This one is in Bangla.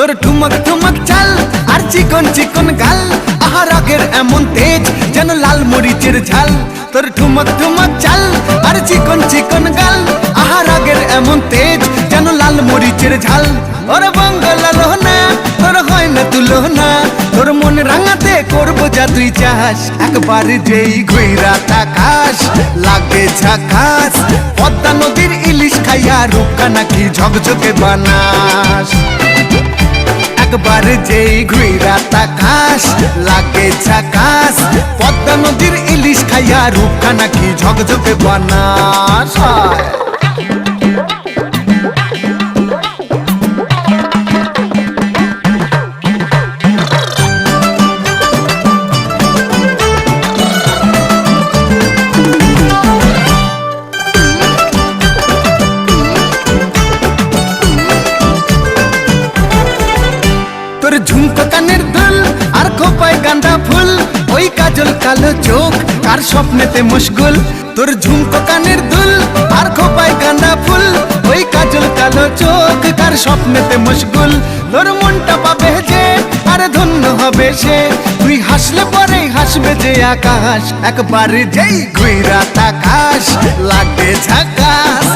তোর ঠুমক ঠুমক চাল আর চিকন চিকন গাল, আহা রাগের এমন তেজ যেন লাল মরিচের ঝাল। তোর ঠুমক ঠুমক চাল আর চিকন চিকন গাল, আহা রাগের এমন তেজ যেন লাল মরিচের ঝাল। ওরে বাঙ্গালা লোহনা তোর হয় না তুলনা, তোর মন রাঙাতে করবো যা তুই চাস। একবার যেই ঘুইরা তাকাস লাগে ঝাকাস, পদ্মা নদীর ইলিশ খাইয়া রূপকা নাকি ঝকঝকে বানাস। একবার যেই ঘুইরা তাকাস লাগে ঝাকাস, পদ্মা নদীর ইলিশ খাইয়া রূপকা নাকি ঝকঝকে বানাস। তোর ঝুমকো কানের দুল আর খোপায় গাঁদা ফুল, ওই কাজল কালো চোখ কার স্বপ্নেতে মশগুল। তোর ঝুমকো কানের দুল আর খোপায় গাঁদা ফুল, ওই কাজল কালো চোখ কার স্বপ্নেতে মশগুল। তোর মনটা পাবে যে আর ধন্য হবে সে, তুই হাসলে পরেই হাসবে যে আকাশ। একবার যেই ঘুইরা তাকাস লাগে ঝাকাস,